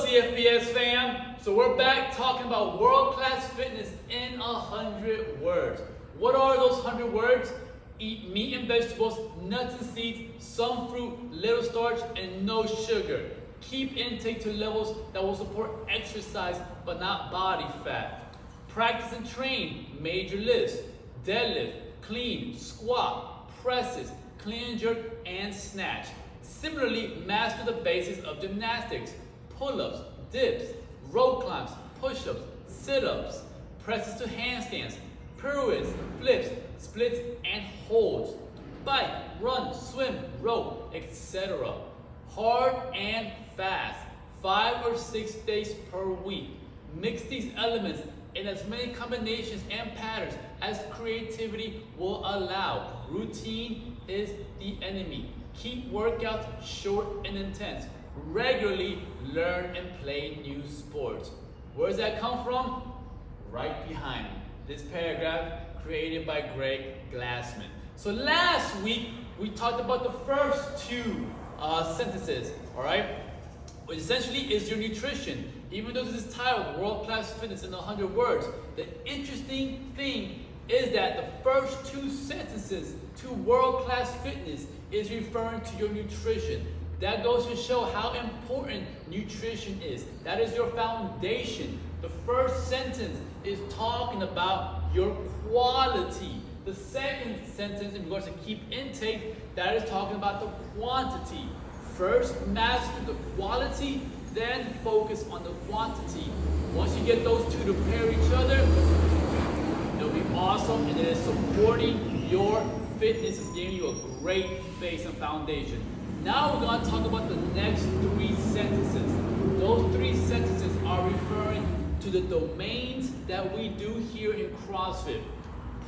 CFBS fam? So we're back talking about world-class fitness in 100 words. What are those 100 words? Eat meat and vegetables, nuts and seeds, some fruit, little starch, and no sugar. Keep intake to levels that will support exercise but not body fat. Practice and train, major lifts, deadlift, clean, squat, presses, clean and jerk, and snatch. Similarly, master the basics of gymnastics, pull-ups, dips, rope climbs, push-ups, sit-ups, presses to handstands, pirouettes, flips, splits, and holds, bike, run, swim, row, etc. Hard and fast, 5 or 6 days per week. Mix these elements in as many combinations and patterns as creativity will allow. Routine is the enemy. Keep workouts short and intense. Regularly learn and play new sports. Where does that come from? Right behind me. This paragraph created by Greg Glassman. So last week we talked about the first two sentences, all right? Which essentially is your nutrition. Even though this is titled World-Class Fitness in 100 Words, the interesting thing is that the first two sentences to world-class fitness is referring to your nutrition. That goes to show how important nutrition is. That is your foundation. The first sentence is talking about your quality. The second sentence, in regards to keep intake, that is talking about the quantity. First, master the quality, then focus on the quantity. Once you get those two to pair each other, it'll be awesome, and it is supporting your fitness, is giving you a great base and foundation. Now we're going to talk about the next three sentences. Those three sentences are referring to the domains that we do here in CrossFit.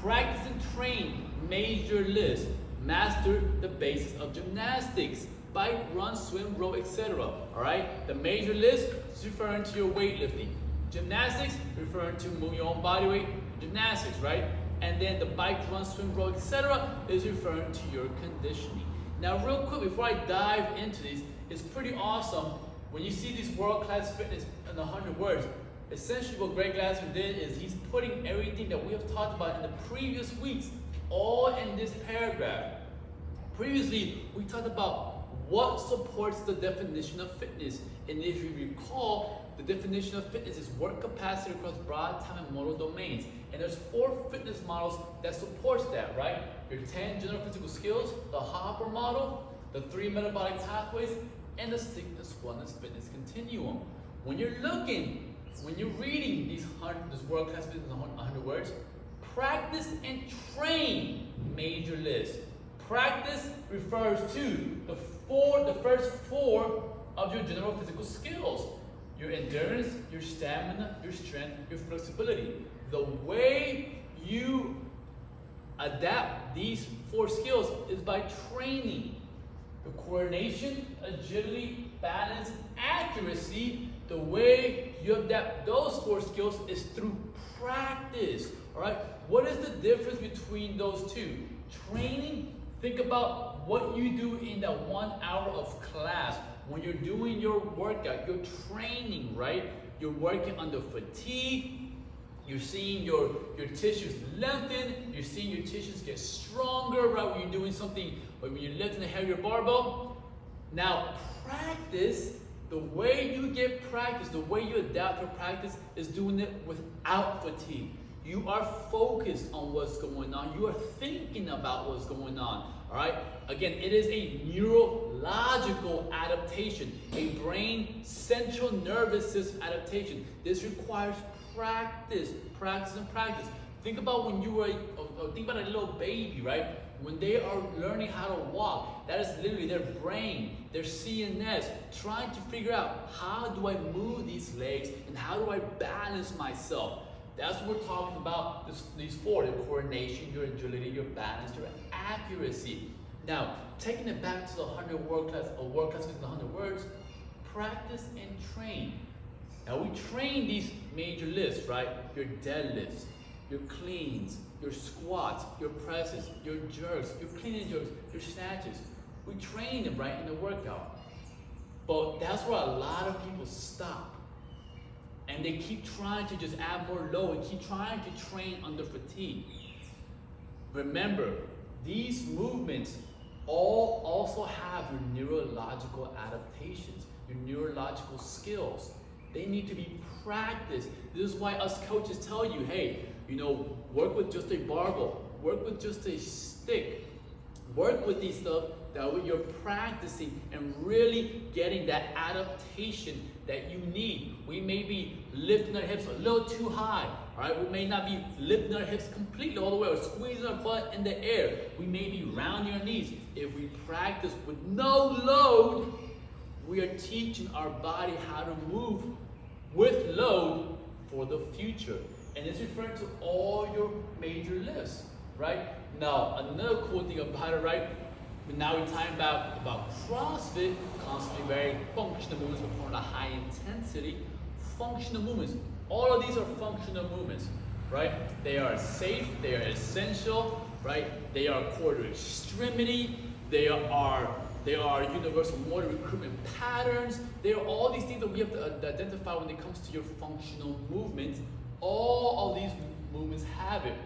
Practice and train major lifts. Master the basics of gymnastics. Bike, run, swim, row, etc. Alright? The major lifts is referring to your weightlifting. Gymnastics, referring to move your own body weight, gymnastics, right? And then the bike, run, swim, row, etc. is referring to your conditioning. Now, real quick, before I dive into these, it's pretty awesome when you see these world-class fitness in 100 words. Essentially, what Greg Glassman did is he's putting everything that we have talked about in the previous weeks all in this paragraph. Previously, we talked about what supports the definition of fitness. And if you recall, the definition of fitness is work capacity across broad time and modal domains. And there's 4 fitness models that supports that, right? Your 10 general physical skills, the Hopper model, the 3 metabolic pathways, and the sickness, wellness, fitness continuum. When you're reading this world-class fitness in 100 words, practice and train major lifts. Practice refers to the first 4 of your general physical skills. Your endurance, your stamina, your strength, your flexibility. The way you adapt these 4 skills is by training. The coordination, agility, balance, accuracy, the way you adapt those 4 skills is through practice. All right? What is the difference between those two? Training, think about what you do in that 1 hour of class. When you're doing your workout, you're training, right? You're working under fatigue. You're seeing your tissues lengthen. You're seeing your tissues get stronger, right? When you're doing something, like when you're lifting a heavier barbell. Now, practice, the way you get practice, the way you adapt your practice is doing it without fatigue. You are focused on what's going on. You are thinking about what's going on. All right? Again, it is a neurological adaptation, a brain central nervous system adaptation. This requires practice, practice, and practice. Think about when you were, think about a little baby, right? When they are learning how to walk, that is literally their brain, their CNS, trying to figure out how do I move these legs and how do I balance myself. That's what we're talking about, these 4, the coordination, your agility, your balance, your accuracy. Now, taking it back to the 100 world-class in 100 words, practice and train. Now, we train these major lifts, right? Your deadlifts, your cleans, your squats, your presses, your jerks, your clean and jerks, your snatches. We train them, right, in the workout. But that's where a lot of people stop. And they keep trying to just add more load and keep trying to train under fatigue. Remember, these movements all also have your neurological adaptations, your neurological skills. They need to be practiced. This is why us coaches tell you, hey, work with just a barbell, work with just a stick, work with these stuff that way you're practicing and really getting that adaptation that you need. We may be lifting our hips a little too high, all right? We may not be lifting our hips completely all the way or squeezing our butt in the air. We may be rounding our knees. If we practice with no load, we are teaching our body how to move with load for the future. And it's referring to all your major lifts, right? Now, another cool thing about it, right? Now we're talking about CrossFit, constantly very functional movements performed at high intensity. Functional movements. All of these are functional movements, right? They are safe, they are essential, right? They are core to extremity, they are universal motor recruitment patterns. They are all these things that we have to identify when it comes to your functional movements. All of these movements have it.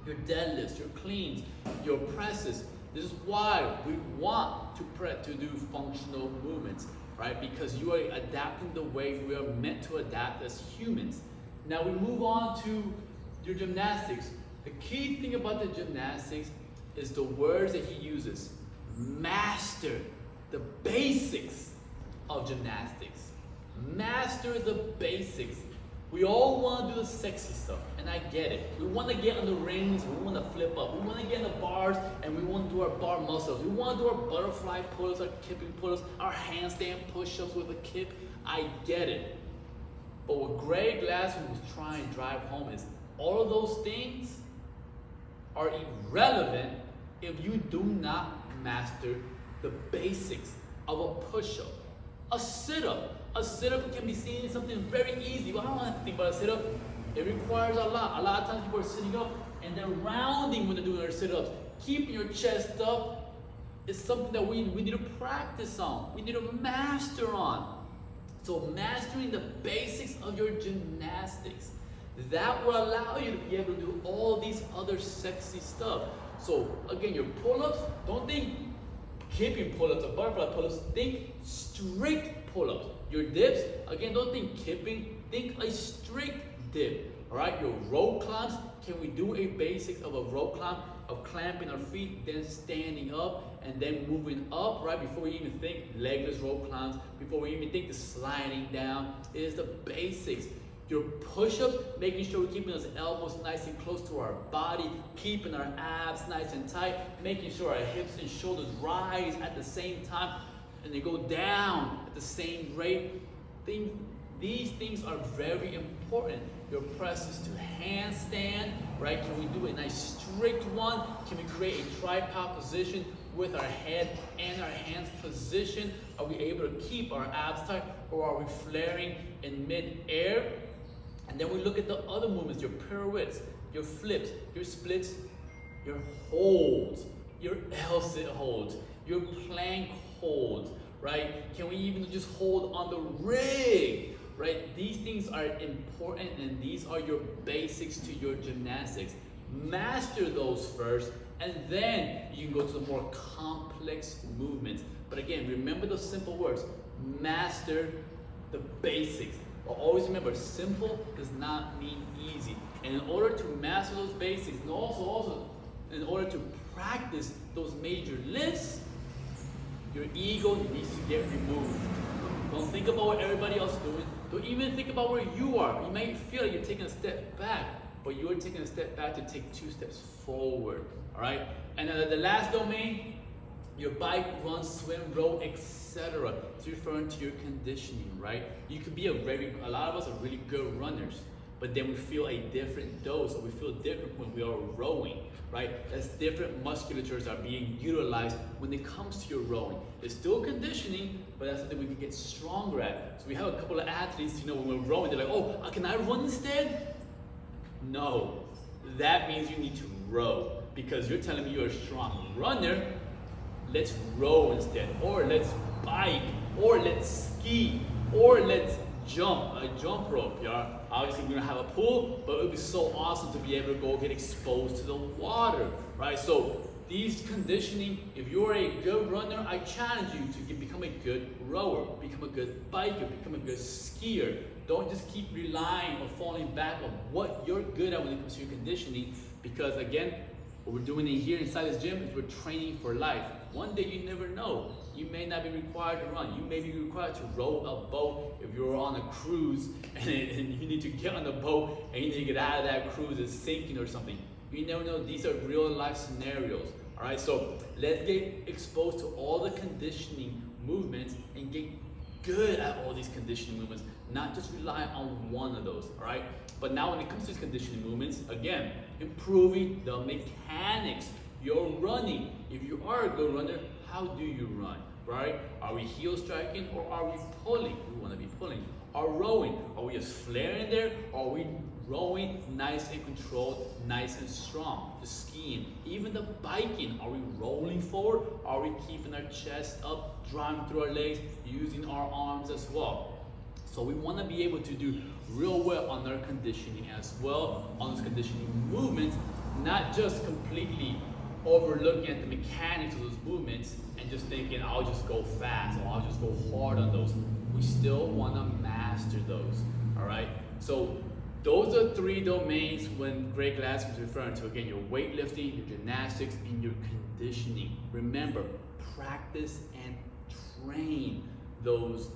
Your deadlifts, your cleans, your presses. This is why we want to do functional movements, right? Because you are adapting the way we are meant to adapt as humans. Now we move on to your gymnastics. The key thing about the gymnastics is the words that he uses. Master the basics of gymnastics. Master the basics. We all want to do the sexy stuff, and I get it. We want to get on the rings, we want to flip up, we want to get in the bars, and we want to do our bar muscles. We want to do our butterfly pull-ups, our kipping pull-ups, our handstand push-ups with a kip. I get it. But what Greg Glassman was trying to drive home is all of those things are irrelevant if you do not master the basics of a push-up, a sit-up. A sit-up can be seen as something very easy. Well, I don't have to think about a sit-up. It requires a lot. A lot of times people are sitting up and they're rounding when they're doing their sit-ups. Keeping your chest up is something that we need to practice on. We need to master on. So mastering the basics of your gymnastics, that will allow you to be able to do all these other sexy stuff. So again, your pull-ups, don't think kipping pull-ups or butterfly pull-ups, think strict pull-ups. Your dips, again, don't think kipping, think a strict dip. All right, your rope climbs, can we do a basics of a rope climb, of clamping our feet, then standing up, and then moving up, right? Before we even think legless rope climbs, before we even think the sliding down, it is the basics. Your push-ups, making sure we're keeping those elbows nice and close to our body, keeping our abs nice and tight, making sure our hips and shoulders rise at the same time, and they go down at the same rate. These things are very important. Your presses to handstand, right? Can we do a nice strict one? Can we create a tripod position with our head and our hands positioned? Are we able to keep our abs tight, or are we flaring in mid-air? And then we look at the other movements, your pirouettes, your flips, your splits, your holds, your L-sit holds, your plank holds, right? Can we even just hold on the rig, right? These things are important, and these are your basics to your gymnastics. Master those first, and then you can go to the more complex movements. But again, remember those simple words. Master the basics. But always remember, simple does not mean easy. And in order to master those basics, and also in order to practice those major lifts, your ego needs to get removed. Don't think about what everybody else is doing. Don't even think about where you are. You may feel like you're taking a step back, but you're taking a step back to take 2 steps forward. All right? And the last domain, your bike, run, swim, row, etc. It's referring to your conditioning, right? You could be a lot of us are really good runners, but then we feel a different dose, or we feel different when we are rowing, right? That's different musculatures are being utilized when it comes to your rowing. It's still conditioning, but that's something we can get stronger at. So we have a couple of athletes, when we're rowing, they're like, oh, can I run instead? No, that means you need to row, because you're telling me you're a strong runner. Let's row instead, or let's bike, or let's ski, or let's jump, a jump rope, yeah? Obviously we don't have a pool, but it would be so awesome to be able to go get exposed to the water, right? So these conditioning, if you're a good runner, I challenge you to become a good rower, become a good biker, become a good skier. Don't just keep relying or falling back on what you're good at when it comes to your conditioning, because again, what we're doing in here inside this gym is we're training for life. One day you never know. You may not be required to run. You may be required to row a boat if you're on a cruise and you need to get on the boat and you need to get out of that cruise, it's sinking or something. You never know. These are real life scenarios. All right, so let's get exposed to all the conditioning movements and get good at all these conditioning movements, not just rely on one of those, all right? But now when it comes to these conditioning movements, again, improving the mechanics. You're running. If you are a good runner, how do you run, right? Are we heel striking or are we pulling? We want to be pulling. Are rowing? Are we just flaring there? Or are we rowing nice and controlled, nice and strong? Just skiing. Even the biking, are we rolling forward? Are we keeping our chest up, driving through our legs, using our arms as well? So we want to be able to do real well on our conditioning as well, on those conditioning movements, not just completely overlooking at the mechanics of those movements and just thinking, I'll just go fast or I'll just go hard on those. We still want to master those, all right? So those are three domains when Greg Glassman is referring to, again, your weightlifting, your gymnastics, and your conditioning. Remember, practice and train those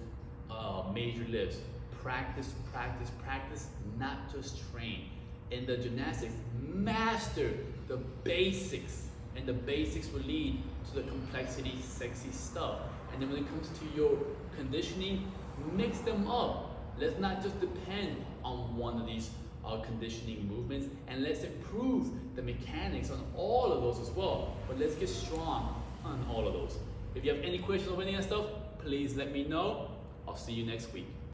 major lifts. Practice, practice, practice, not just train. In the gymnastics, master the basics, and the basics will lead to the complexity, sexy stuff. And then when it comes to your conditioning, mix them up. Let's not just depend on one of these conditioning movements, and let's improve the mechanics on all of those as well. But let's get strong on all of those. If you have any questions over any of that stuff, please let me know. I'll see you next week.